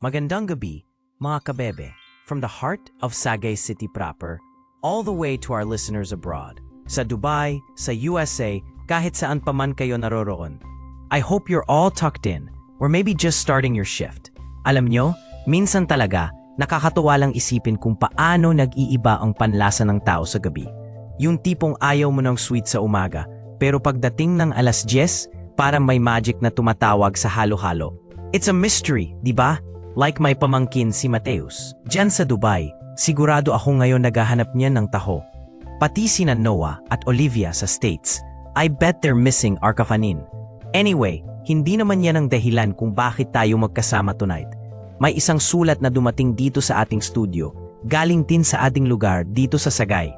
Magandang gabi, mga kabebe, from the heart of Sagay City proper, all the way to our listeners abroad, sa Dubai, sa USA, kahit saan pa man kayo naroroon. I hope you're all tucked in, or maybe just starting your shift. Alam nyo, minsan talaga, nakakatuwa lang isipin kung paano nag-iiba ang panlasa ng tao sa gabi. Yung tipong ayaw mo ng sweet sa umaga, pero pagdating ng alas 10, parang may magic na tumatawag sa halo-halo. It's a mystery, di ba? Like my pamangkin si Mateus. Diyan sa Dubai, sigurado ako ngayon naghahanap niya ng taho. Pati sina Noah at Olivia sa States. I bet they're missing Arcafanin. Anyway, hindi naman yan ang dahilan kung bakit tayo magkasama tonight. May isang sulat na dumating dito sa ating studio, galing din sa ating lugar dito sa Sagay.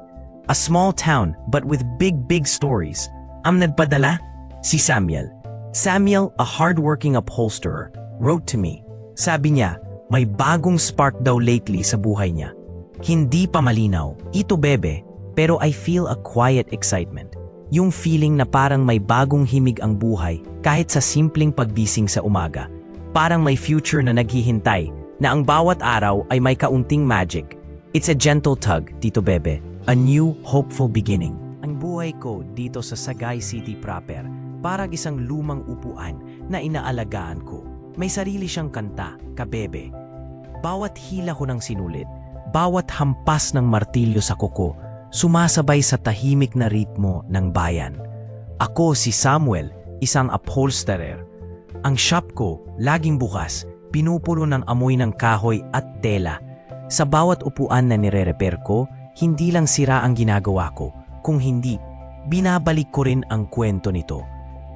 A small town but with big stories. Ang nagpadala? Si Samuel. Samuel, a hardworking upholsterer, wrote to me. Sabi niya, may bagong spark daw lately sa buhay niya. Hindi pa malinaw, ito bebe, pero I feel a quiet excitement. Yung feeling na parang may bagong himig ang buhay kahit sa simpleng paggising sa umaga. Parang may future na naghihintay, na ang bawat araw ay may kaunting magic. It's a gentle tug, Tito Bebe, a new, hopeful beginning. Ang buhay ko dito sa Sagay City proper, parang isang lumang upuan na inaalagaan ko. May sarili siyang kanta, kabebe. Bawat hila ko ng sinulit, bawat hampas ng martilyo sa kuko, sumasabay sa tahimik na ritmo ng bayan. Ako si Samuel, isang upholsterer. Ang shop ko, laging bukas, pinupuno ng amoy ng kahoy at tela. Sa bawat upuan na nire-repair ko, hindi lang sira ang ginagawa ko, kung hindi, binabalik ko rin ang kwento nito.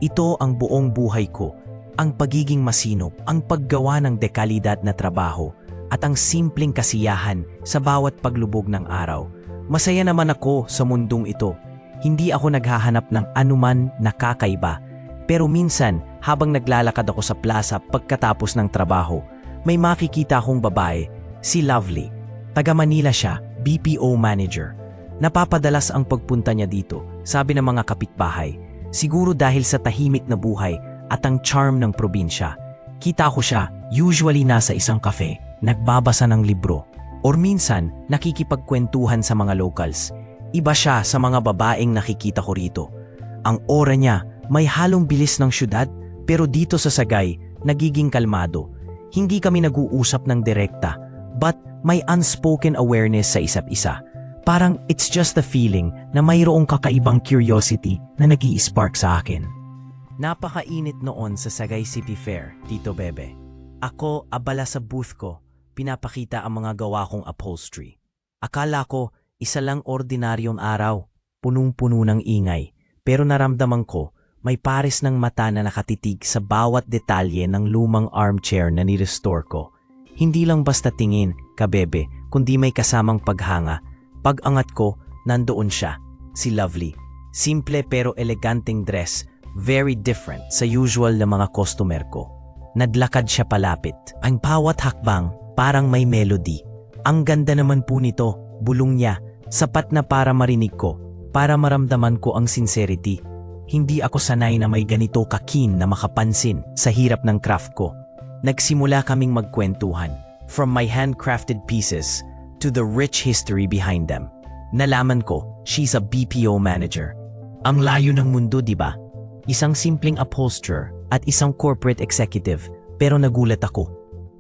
Ito ang buong buhay ko. Ang pagiging masinop, ang paggawa ng dekalidad na trabaho, at ang simpleng kasiyahan sa bawat paglubog ng araw. Masaya naman ako sa mundong ito. Hindi ako naghahanap ng anuman na kakaiba. Pero minsan, habang naglalakad ako sa plaza pagkatapos ng trabaho, may makikita akong babae, si Lovely. Taga Manila siya, BPO manager. Napapadalas ang pagpunta niya dito, sabi ng mga kapitbahay. Siguro dahil sa tahimik na buhay at ang charm ng probinsya. Kita ko siya, usually nasa isang cafe, nagbabasa ng libro. Or minsan, nakikipagkwentuhan sa mga locals. Iba siya sa mga babaeng nakikita ko rito. Ang aura niya, may halong bilis ng syudad, pero dito sa Sagay, nagiging kalmado. Hindi kami nag-uusap ng direkta, but may unspoken awareness sa isa't isa. Parang it's just a feeling na mayroong kakaibang curiosity na nag-i-spark sa akin. Napakainit noon sa Sagay City Fair, Tito Bebe. Ako, abala sa booth ko, pinapakita ang mga gawa kong upholstery. Akala ko, isa lang ordinaryong araw, punong-puno ng ingay. Pero naramdaman ko, may pares ng mata na nakatitig sa bawat detalye ng lumang armchair na ni-restore ko. Hindi lang basta tingin, kabebe, kundi may kasamang paghanga. Pag-angat ko, nandoon siya, si Lovely. Simple pero eleganteng dress, very different sa usual na mga customer ko. Nadlakad siya palapit. Ang bawat hakbang parang may melody. Ang ganda naman po nito, bulong niya, sapat na para marinig ko, para maramdaman ko ang sincerity. Hindi ako sanay na may ganito kakin na makapansin sa hirap ng craft ko. Nagsimula kaming magkwentuhan, from my handcrafted pieces to the rich history behind them. Nalaman ko, she's a BPO manager. Ang layo ng mundo, di ba? Isang simpleng upholsterer at isang corporate executive, pero nagulat ako.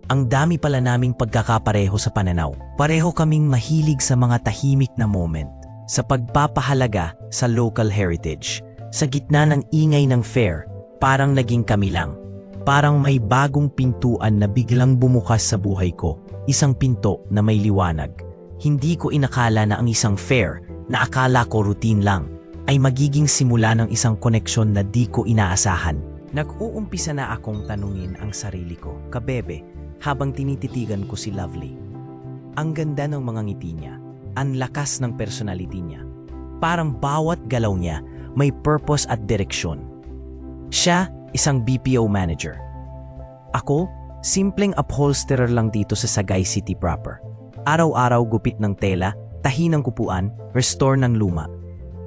Ang dami pala naming pagkakapareho sa pananaw. Pareho kaming mahilig sa mga tahimik na moment, sa pagpapahalaga sa local heritage. Sa gitna ng ingay ng fair, parang naging kami lang. Parang may bagong pintuan na biglang bumukas sa buhay ko. Isang pinto na may liwanag. Hindi ko inakala na ang isang fair, na akala ko routine lang, ay magiging simula ng isang koneksyon na di ko inaasahan. Nag-uumpisa na akong tanungin ang sarili ko, kabebe, habang tinititigan ko si Lovely. Ang ganda ng mga ngiti niya, ang lakas ng personality niya. Parang bawat galaw niya may purpose at direksyon. Siya, isang BPO manager. Ako, simpleng upholsterer lang dito sa Sagay City proper. Araw-araw gupit ng tela, tahi ng kupuan, restore ng luma.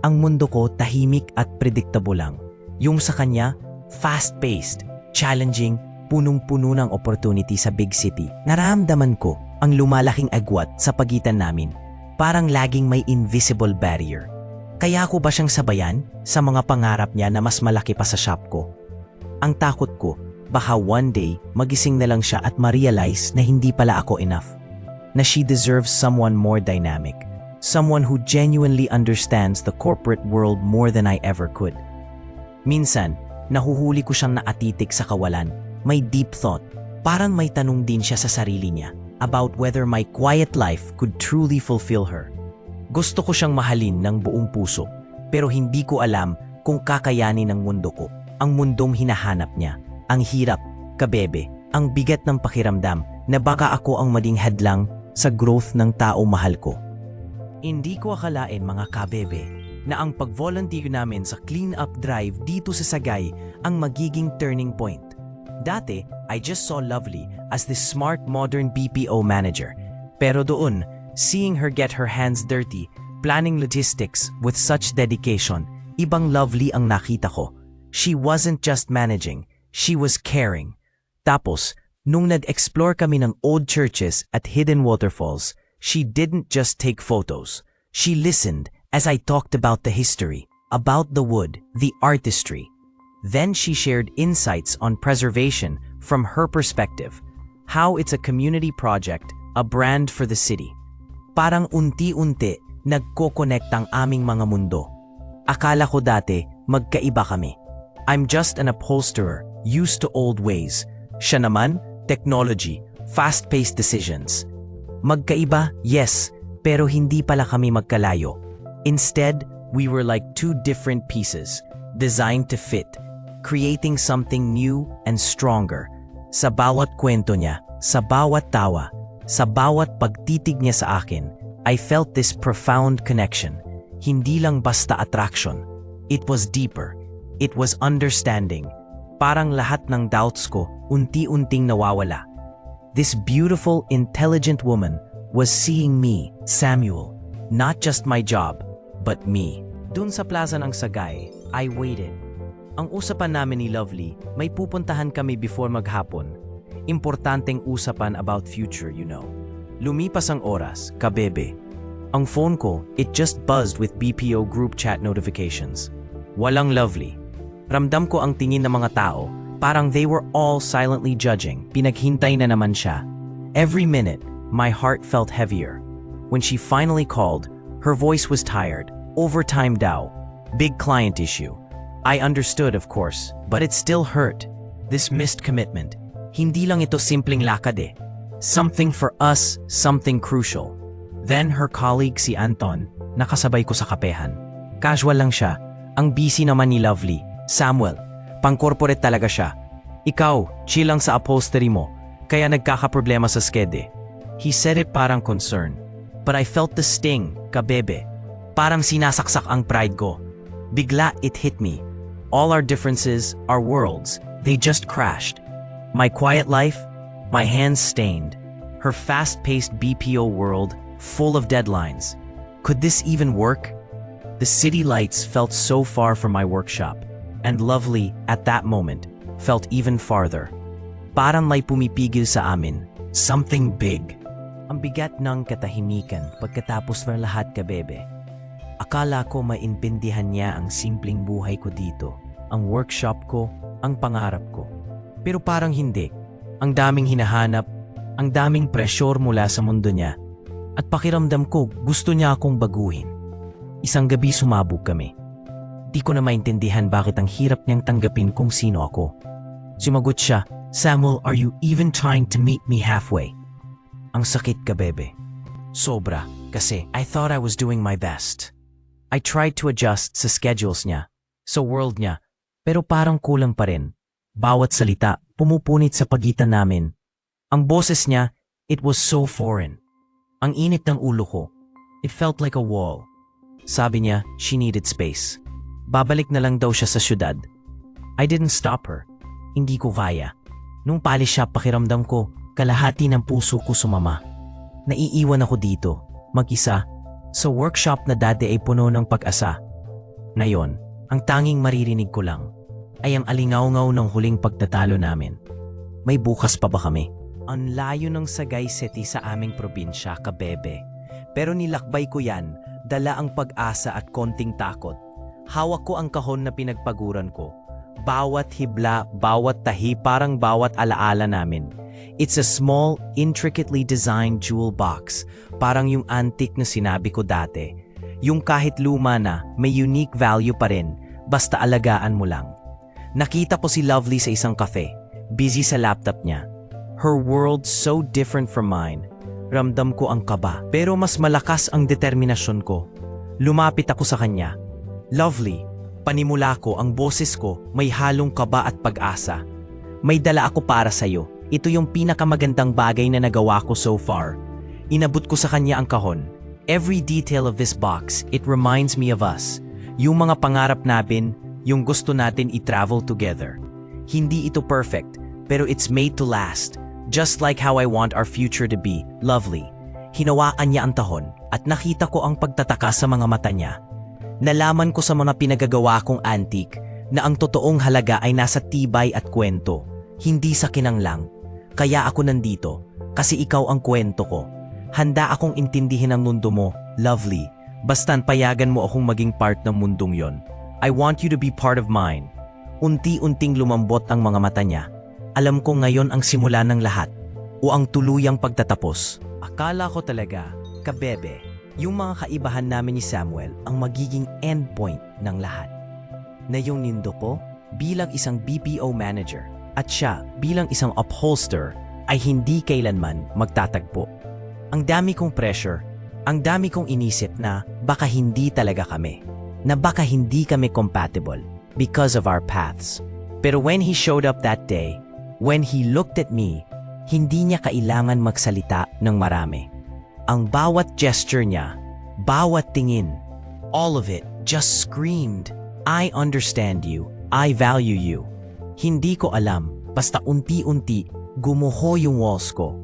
Ang mundo ko tahimik at predictable lang. Yung sa kanya, fast-paced, challenging, punong-puno ng opportunity sa big city. Nararamdaman ko ang lumalaking agwat sa pagitan namin. Parang laging may invisible barrier. Kaya ko ba siyang sabayan sa mga pangarap niya na mas malaki pa sa shop ko? Ang takot ko, baka one day magising na lang siya at ma-realize na hindi pala ako enough. Na she deserves someone more dynamic. Someone who genuinely understands the corporate world more than I ever could. Minsan, nahuhuli ko siyang naatitik sa kawalan. May deep thought. Parang may tanong din siya sa sarili niya about whether my quiet life could truly fulfill her. Gusto ko siyang mahalin ng buong puso, pero hindi ko alam kung kakayanin ng mundo ko. Ang mundong hinahanap niya. Ang hirap, kabebe, ang bigat ng pakiramdam na baka ako ang maging hadlang sa growth ng tao mahal ko. Hindi ko akalain mga kabebe na ang pag-volunteer namin sa clean-up drive dito sa Sagay ang magiging turning point. Dati, I just saw Lovely as this smart modern BPO manager. Pero doon, seeing her get her hands dirty, planning logistics with such dedication, ibang Lovely ang nakita ko. She wasn't just managing, she was caring. Tapos, nung nag-explore kami ng old churches at hidden waterfalls, she didn't just take photos. She listened as I talked about the history, about the wood, the artistry. Then she shared insights on preservation from her perspective, how it's a community project, a brand for the city. Parang unti-unti nagko-connect ang aming mga mundo. Akala ko dati magkaiba kami. I'm just an upholsterer, used to old ways. Siya naman, technology, fast-paced decisions. Magkaiba, yes, pero hindi pala kami magkalayo. Instead, we were like two different pieces, designed to fit, creating something new and stronger. Sa bawat kwento niya, sa bawat tawa, sa bawat pagtitig niya sa akin, I felt this profound connection. Hindi lang basta attraction. It was deeper. It was understanding. Parang lahat ng doubts ko unti-unting nawawala. This beautiful, intelligent woman was seeing me, Samuel, not just my job, but me. Dun sa plaza ng Sagay, I waited. Ang usapan namin ni Lovely, may pupuntahan kami before maghapon. Importanteng usapan about future, you know. Lumipas ang oras, kabebe. Ang phone ko, it just buzzed with BPO group chat notifications. Walang Lovely. Ramdam ko ang tingin ng mga tao, parang they were all silently judging. Pinaghintay na naman siya. Every minute, my heart felt heavier. When she finally called, her voice was tired. Overtime daw. Big client issue. I understood, of course, but it still hurt. This missed commitment. Hindi lang ito simpleng lakad eh. Something for us, something crucial. Then her colleague si Anton, nakasabay ko sa kapehan. Casual lang siya. Ang busy naman ni Lovely. Samuel, pang-corporate talaga siya. Ikaw, chill lang sa upholstery mo, kaya nagkakaproblema sa skede. He said it parang concern. But I felt the sting, kabebe. Parang sinasaksak ang pride ko. Bigla it hit me. All our differences, our worlds, they just crashed. My quiet life, my hands stained. Her fast-paced BPO world, full of deadlines. Could this even work? The city lights felt so far from my workshop. And Lovely, at that moment, felt even farther. Parang may pumipigil sa amin. Something big. Ang bigat ng katahimikan pagkatapos ng lahat, kabebe. Akala ko maintindihan niya ang simpleng buhay ko dito, ang workshop ko, ang pangarap ko. Pero parang hindi. Ang daming hinahanap, ang daming pressure mula sa mundo niya. At pakiramdam ko gusto niya akong baguhin. Isang gabi sumabog kami. Di ko na maintindihan bakit ang hirap niyang tanggapin kung sino ako. Sumagot siya, Samuel, are you even trying to meet me halfway? Ang sakit, kabebe. Sobra, kasi I thought I was doing my best. I tried to adjust sa schedules niya, sa world niya, pero parang kulang pa rin. Bawat salita, pumupunit sa pagitan namin. Ang boses niya, it was so foreign. Ang init ng ulo ko, it felt like a wall. Sabi niya, she needed space. Babalik na lang daw siya sa syudad. I didn't stop her. Hindi ko kaya. Nung palis siya, pakiramdam ko, kalahati ng puso ko sumama. Naiiwan ako dito, mag-isa, sa workshop na dati ay puno ng pag-asa. Ngayon, ang tanging maririnig ko lang ay ang alingaw-ngaw ng huling pagtatalo namin. may bukas pa ba kami? Ang layo ng Sagay City sa aming probinsya, kabebe. Pero nilakbay ko yan, dala ang pag-asa at konting takot. Hawak ko ang kahon na pinagpaguran ko. Bawat hibla, bawat tahi, parang bawat alaala namin. It's a small, intricately designed jewel box. Parang yung antique na sinabi ko dati. Yung kahit luma na, may unique value pa rin, basta alagaan mo lang. Nakita ko si Lovely sa isang cafe, busy sa laptop niya. Her world so different from mine. Ramdam ko ang kaba, pero mas malakas ang determinasyon ko. Lumapit ako sa kanya. Lovely, panimula ko ang boses ko may halong kaba at pag-asa. May dala ako para sa'yo. Ito yung pinakamagandang bagay na nagawa ko so far. Inabot ko sa kanya ang kahon. Every detail of this box, it reminds me of us. Yung mga pangarap natin, yung gusto natin i-travel together. Hindi ito perfect, pero it's made to last. Just like how I want our future to be, Lovely. Hinawaan niya ang tahon at nakita ko ang pagtataka sa mga mata niya. Nalaman ko sa mga pinagagawa kong antique na ang totoong halaga ay nasa tibay at kwento, hindi sa kinanglang. Kaya ako nandito, kasi ikaw ang kwento ko. Handa akong intindihin ang mundo mo, Lovely. Bastan payagan mo akong maging part ng mundong yon. I want you to be part of mine. Unti-unting lumambot ang mga mata niya. Alam ko ngayon ang simula ng lahat o ang tuluyang pagtatapos. Akala ko talaga, kabebe, yung mga kaibahan namin ni Samuel ang magiging endpoint ng lahat. Na yung nindo ko bilang isang BPO manager at siya bilang isang upholster ay hindi kailanman magtatagpo. Ang dami kong pressure, ang dami kong inisip na baka hindi talaga kami, na baka hindi kami compatible because of our paths. Pero when he showed up that day, when he looked at me, hindi niya kailangan magsalita ng marami. Ang bawat gesture niya, bawat tingin, all of it just screamed, I understand you, I value you. Hindi ko alam, basta unti-unti, gumuho yung walls ko.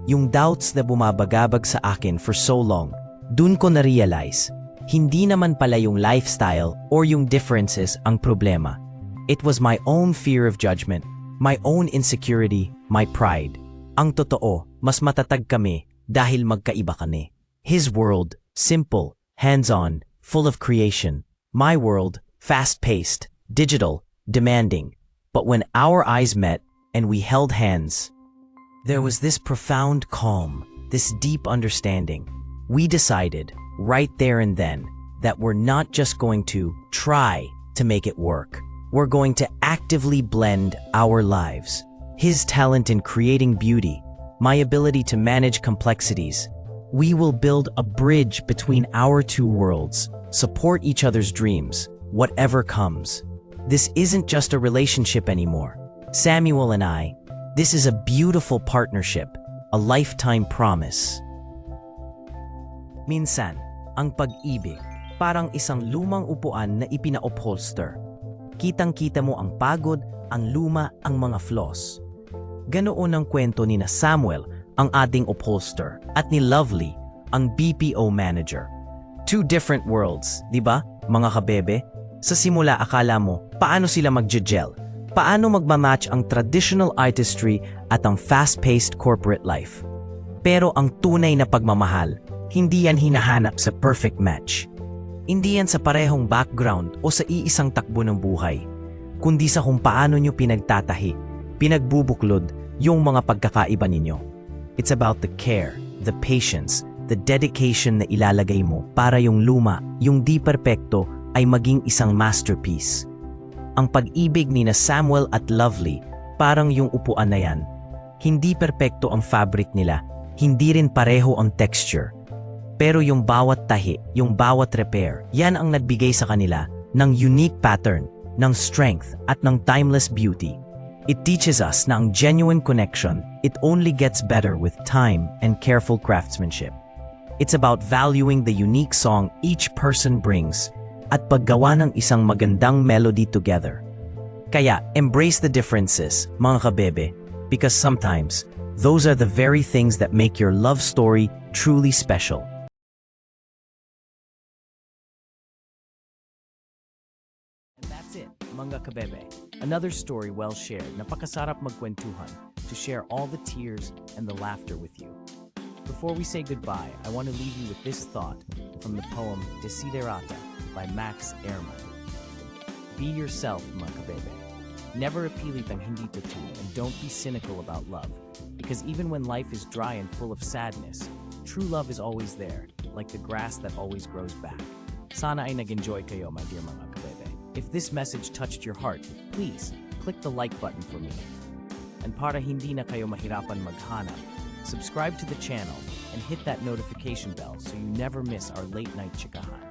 Yung doubts na bumabagabag sa akin for so long, dun ko na-realize, hindi naman pala yung lifestyle or yung differences ang problema. It was my own fear of judgment. My own insecurity, my pride. Ang totoo, mas matatag kami dahil magkaiba kami. His world, simple, hands-on, full of creation. My world, fast-paced, digital, demanding. But when our eyes met and we held hands, there was this profound calm, this deep understanding. We decided, right there and then, that we're not just going to try to make it work. We're going to actively blend our lives. His talent in creating beauty, my ability to manage complexities. We will build a bridge between our two worlds, support each other's dreams, whatever comes. This isn't just a relationship anymore. Samuel and I, this is a beautiful partnership, a lifetime promise. Minsan, ang pag-ibig, parang isang lumang upuan na ipina-upholster. Kitang-kita mo ang pagod, ang luma, ang mga flaws. Ganoon ang kwento ni na Samuel, ang ating upholster, at ni Lovely, ang BPO manager. Two different worlds, di ba, mga kabebe? Sa simula akala mo, paano sila mag-gel? Paano magmamatch ang traditional artistry at ang fast-paced corporate life? Pero ang tunay na pagmamahal, hindi yan hinahanap sa perfect match. Hindi yan sa parehong background o sa iisang takbo ng buhay, kundi sa kung paano nyo pinagtatahi, pinagbubuklod yung mga pagkakaiba ninyo. It's about the care, the patience, the dedication na ilalagay mo para yung luma, yung di perpekto ay maging isang masterpiece. Ang pag-ibig ni na Samuel at Lovely, parang yung upuan na yan. Hindi perpekto ang fabric nila, hindi rin pareho ang texture. Pero yung bawat tahi, yung bawat repair, yan ang nagbigay sa kanila ng unique pattern, ng strength at ng timeless beauty. It teaches us na ang genuine connection, it only gets better with time and careful craftsmanship. It's about valuing the unique song each person brings at paggawa ng isang magandang melody together. Kaya, embrace the differences, mga kabebe, because sometimes, those are the very things that make your love story truly special. And that's it, mga kabebe. Another story well shared. Napakasarap magkwentuhan. to share all the tears and the laughter with you. Before we say goodbye, I want to leave you with this thought from the poem Desiderata by Max Ehrmann. Be yourself, mga kabebe. Never apilit ang hindi totoo, and don't be cynical about love. Because even when life is dry and full of sadness, true love is always there, like the grass that always grows back. Sana ay nag-enjoy kayo, my dear mga kabebe. If this message touched your heart, please click the like button for me. And para hindi na kayo mahirapan maghanap, subscribe to the channel and hit that notification bell so you never miss our late night chikahan.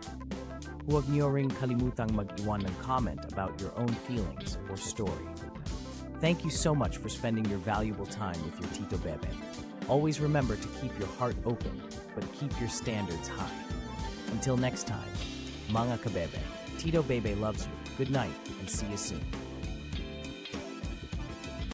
Huwag niyo ring kalimutang mag-iwan ng comment about your own feelings or story. Thank you so much for spending your valuable time with your Tito Bebe. Always remember to keep your heart open, but keep your standards high. Until next time, mga kabebe, Tito Bebe loves you. Good night and see you soon.